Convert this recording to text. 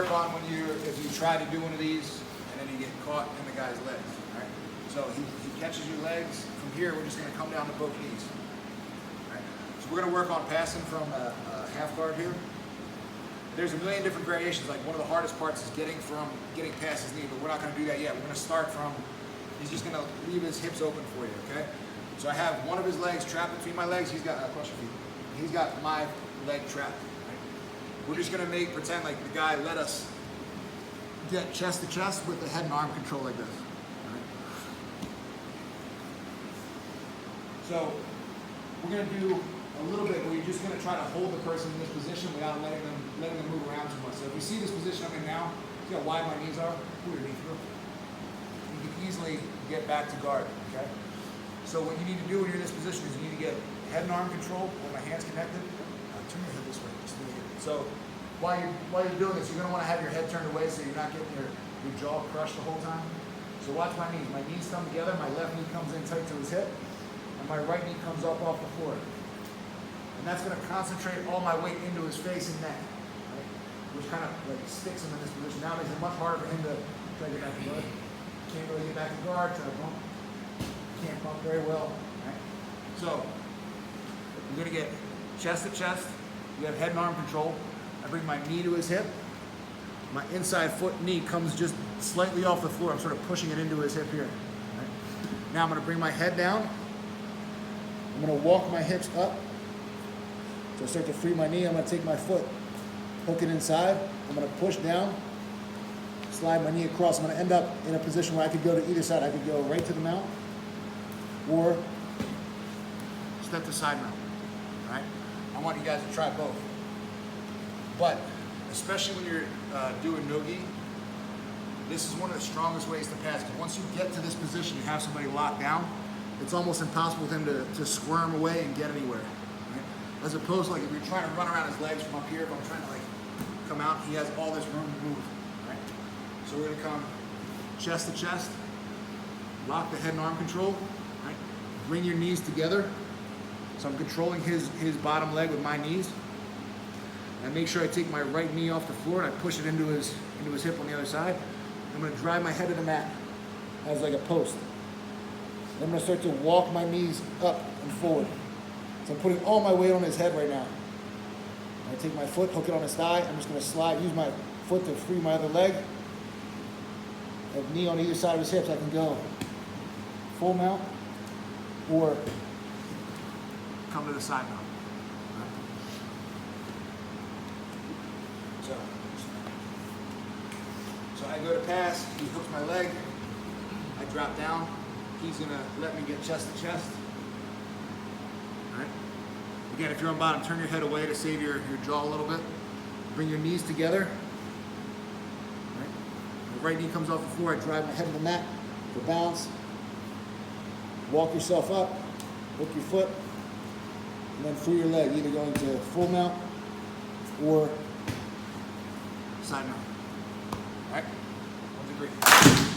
On when if you try to do one of these and then you get caught in the guy's legs, right? So he catches your legs. From here, we're just going to come down to both knees. Right? So we're going to work on passing from a half guard here. There's a million different variations. Like one of the hardest parts is getting past his knee, but we're not going to do that yet. We're going to start from, he's just going to leave his hips open for you, okay? So I have one of his legs trapped between my legs. He's got, cross your feet. He's got my leg trapped. We're just going to pretend like the guy let us get chest to chest with the head and arm control like this. Right? So we're going to do a little bit where you're just going to try to hold the person in this position without letting them move around too much. So if you see this position I'm in now, see how wide my knees are? Pull your knee through. You can easily get back to guard. Okay? So what you need to do when you're in this position is you need to get head and arm control with my hands connected. Turn your head this way. So while you're doing this, you're going to want to have your head turned away so you're not getting your jaw crushed the whole time. So watch my knees. My knees come together, my left knee comes in tight to his hip, and my right knee comes up off the floor. And that's going to concentrate all my weight into his face and neck, right? Which kind of like sticks him in this position. Now it makes it much harder for him to try to get back to guard. Can't really get back to guard, try to bump. Can't bump very well, right? So you're going to get chest to chest. You have head and arm control. I bring my knee to his hip. My inside foot knee comes just slightly off the floor. I'm sort of pushing it into his hip here. Right? Now I'm going to bring my head down. I'm going to walk my hips up. So I start to free my knee. I'm going to take my foot, hook it inside. I'm going to push down, slide my knee across. I'm going to end up in a position where I could go to either side. I could go right to the mount or step to side mount. Right? I want you guys to try both. But especially when you're doing no-gi, this is one of the strongest ways to pass. Because once you get to this position, you have somebody locked down, it's almost impossible for him to squirm away and get anywhere. Right? As opposed to like if you're trying to run around his legs from up here, if I'm trying to like come out, he has all this room to move. Right? So we're gonna come chest to chest, lock the head and arm control, right? Bring your knees together. So I'm controlling his bottom leg with my knees. And I make sure I take my right knee off the floor and I push it into his hip on the other side. I'm going to drive my head to the mat as like a post. Then I'm going to start to walk my knees up and forward. So I'm putting all my weight on his head right now. I take my foot, hook it on his thigh. I'm just going to slide, use my foot to free my other leg. I have knee on either side of his hips. I can go full mount or come to the side mount. So I go to pass, he hooks my leg, I drop down, he's gonna let me get chest to chest. All right. Again, if you're on bottom, turn your head away to save your jaw a little bit. Bring your knees together. All right. The right knee comes off the floor, I drive my head to the mat for balance. Walk yourself up, hook your foot, and then free your leg, either going to full mount or side mount. All right, 1, 2, 3.